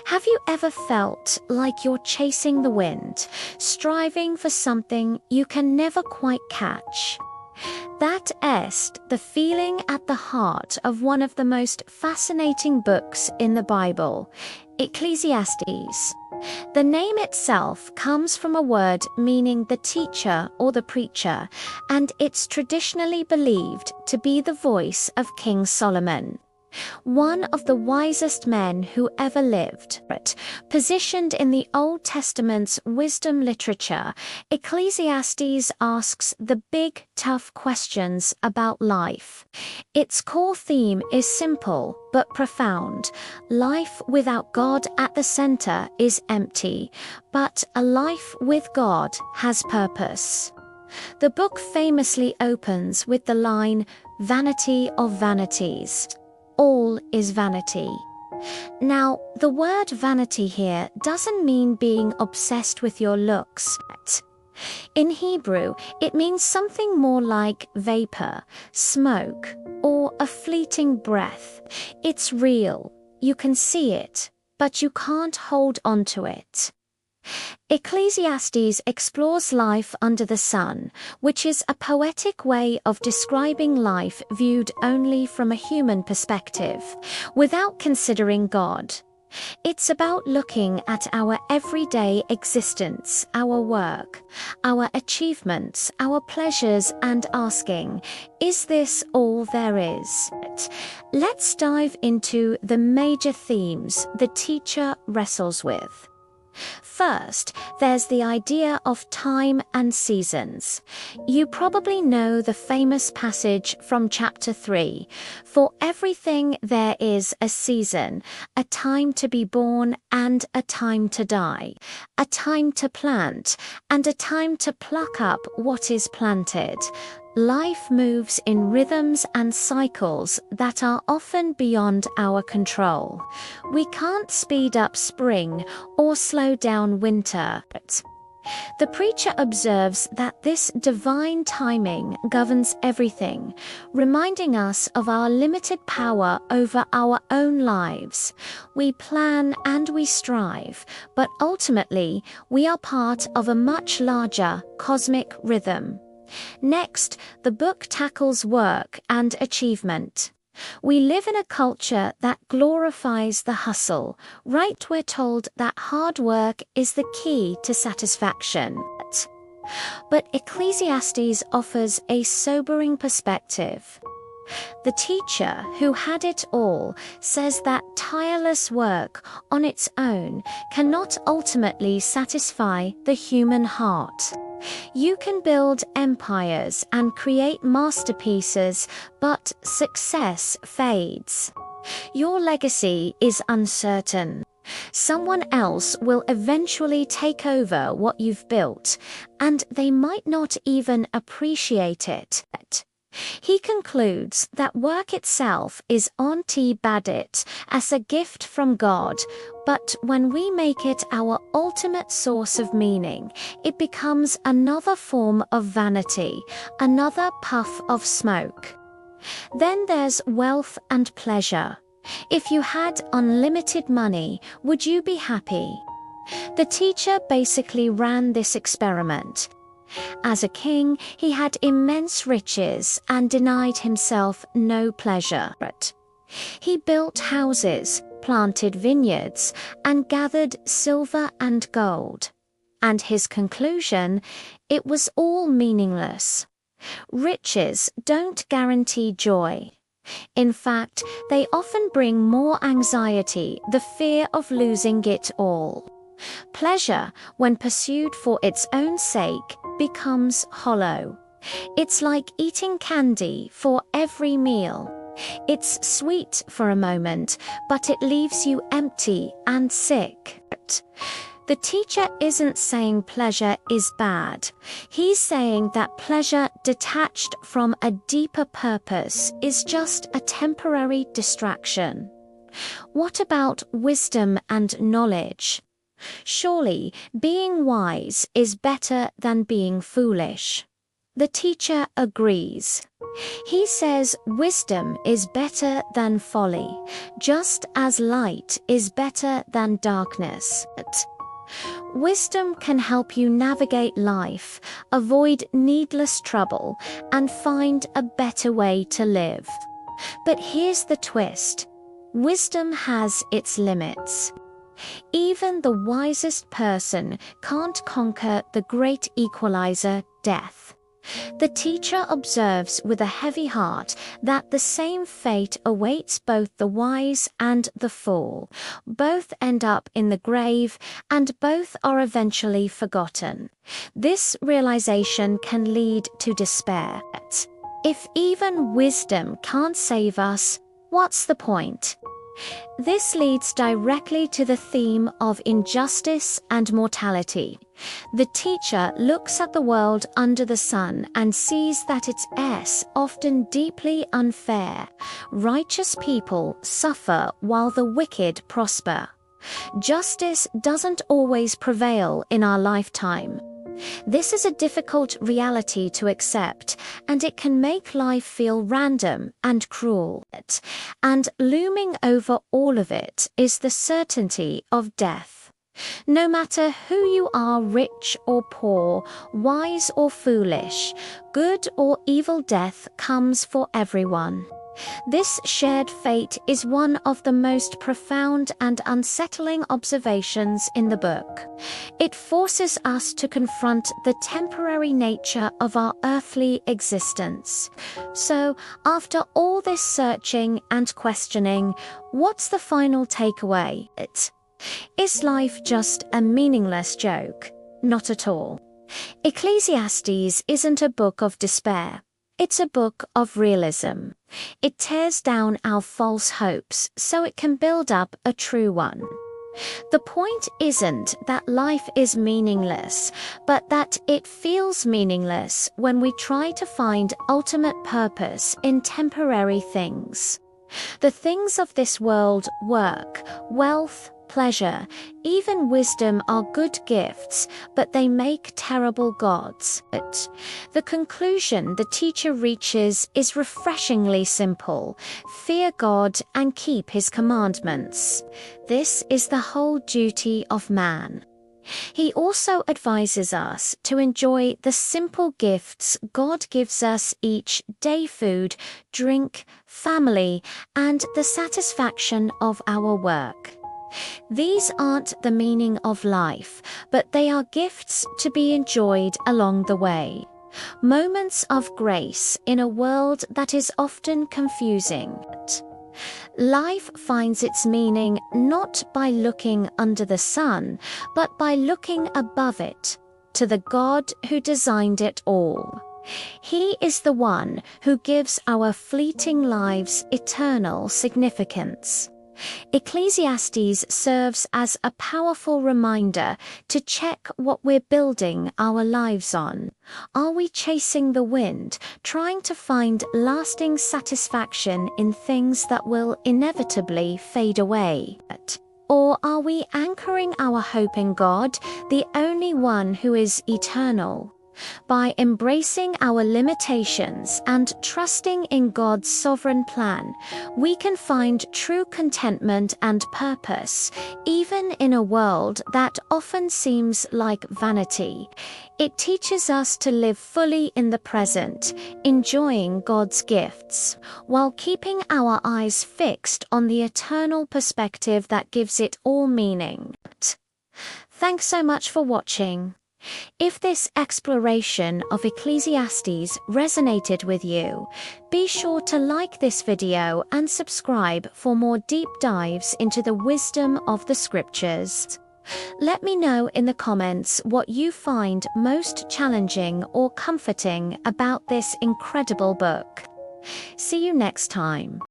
Have you ever felt like you're chasing the wind, striving for something you can never quite catch? That is the feeling at the heart of one of the most fascinating books in the Bible, Ecclesiastes. The name itself comes from a word meaning the teacher or the preacher, and it's traditionally believed to be the voice of King Solomon, one of the wisest men who ever lived. Positioned in the Old Testament's wisdom literature, Ecclesiastes asks the big, tough questions about life. Its core theme is simple but profound. Life without God at the center is empty, but a life with God has purpose. The book famously opens with the line, "Vanity of vanities. All is vanity." Now, the word vanity here doesn't mean being obsessed with your looks. In Hebrew, it means something more like vapor, smoke, or a fleeting breath. It's real, you can see it, but you can't hold on to it. Ecclesiastes explores life under the sun, which is a poetic way of describing life viewed only from a human perspective, without considering God. It's about looking at our everyday existence, our work, our achievements, our pleasures, and asking, is this all there is? Let's dive into the major themes the teacher wrestles with. First, there's the idea of time and seasons. You probably know the famous passage from chapter 3. For everything there is a season, a time to be born and a time to die, a time to plant and a time to pluck up what is planted. Life moves in rhythms and cycles that are often beyond our control. We can't speed up spring or slow down winter. The preacher observes that this divine timing governs everything, reminding us of our limited power over our own lives. We plan and we strive, but ultimately we are part of a much larger cosmic rhythm. Next, the book tackles work and achievement. We live in a culture that glorifies the hustle. Right, we're told that hard work is the key to satisfaction. But Ecclesiastes offers a sobering perspective. The teacher, who had it all, says that tireless work on its own cannot ultimately satisfy the human heart. You can build empires and create masterpieces, but success fades. Your legacy is uncertain. Someone else will eventually take over what you've built, and they might not even appreciate it. He concludes that work itself is badit as a gift from God, but when we make it our ultimate source of meaning, it becomes another form of vanity, another puff of smoke. Then there's wealth and pleasure. If you had unlimited money, would you be happy? The teacher basically ran this experiment. As a king, he had immense riches and denied himself no pleasure. He built houses, planted vineyards, and gathered silver and gold. And his conclusion, it was all meaningless. Riches don't guarantee joy. In fact, they often bring more anxiety, the fear of losing it all. Pleasure, when pursued for its own sake, becomes hollow. It's like eating candy for every meal. It's sweet for a moment, but it leaves you empty and sick. The teacher isn't saying pleasure is bad. He's saying that pleasure detached from a deeper purpose is just a temporary distraction. What about wisdom and knowledge? Surely, being wise is better than being foolish. The teacher agrees. He says wisdom is better than folly, just as light is better than darkness. Wisdom can help you navigate life, avoid needless trouble, and find a better way to live. But here's the twist. Wisdom has its limits. Even the wisest person can't conquer the great equalizer, death. The teacher observes with a heavy heart that the same fate awaits both the wise and the fool. Both end up in the grave, and both are eventually forgotten. This realization can lead to despair. If even wisdom can't save us, what's the point? This leads directly to the theme of injustice and mortality. The teacher looks at the world under the sun and sees that it's often deeply unfair. Righteous people suffer while the wicked prosper. Justice doesn't always prevail in our lifetime. This is a difficult reality to accept, and it can make life feel random and cruel. And looming over all of it is the certainty of death. No matter who you are, rich or poor, wise or foolish, good or evil, death comes for everyone. This shared fate is one of the most profound and unsettling observations in the book. It forces us to confront the temporary nature of our earthly existence. So, after all this searching and questioning, what's the final takeaway? Is life just a meaningless joke? Not at all. Ecclesiastes isn't a book of despair. It's a book of realism. It tears down our false hopes so it can build up a true one. The point isn't that life is meaningless, but that it feels meaningless when we try to find ultimate purpose in temporary things. The things of this world, work, wealth, pleasure, even wisdom, are good gifts, but they make terrible gods. The conclusion the teacher reaches is refreshingly simple: fear God and keep His commandments. This is the whole duty of man. He also advises us to enjoy the simple gifts God gives us each day: food, drink, family, and the satisfaction of our work. These aren't the meaning of life, but they are gifts to be enjoyed along the way. Moments of grace in a world that is often confusing. Life finds its meaning not by looking under the sun, but by looking above it, to the God who designed it all. He is the one who gives our fleeting lives eternal significance. Ecclesiastes serves as a powerful reminder to check what we're building our lives on. Are we chasing the wind, trying to find lasting satisfaction in things that will inevitably fade away? Or are we anchoring our hope in God, the only one who is eternal? By embracing our limitations and trusting in God's sovereign plan, we can find true contentment and purpose, even in a world that often seems like vanity. It teaches us to live fully in the present, enjoying God's gifts, while keeping our eyes fixed on the eternal perspective that gives it all meaning. Thanks so much for watching. If this exploration of Ecclesiastes resonated with you, be sure to like this video and subscribe for more deep dives into the wisdom of the scriptures. Let me know in the comments what you find most challenging or comforting about this incredible book. See you next time.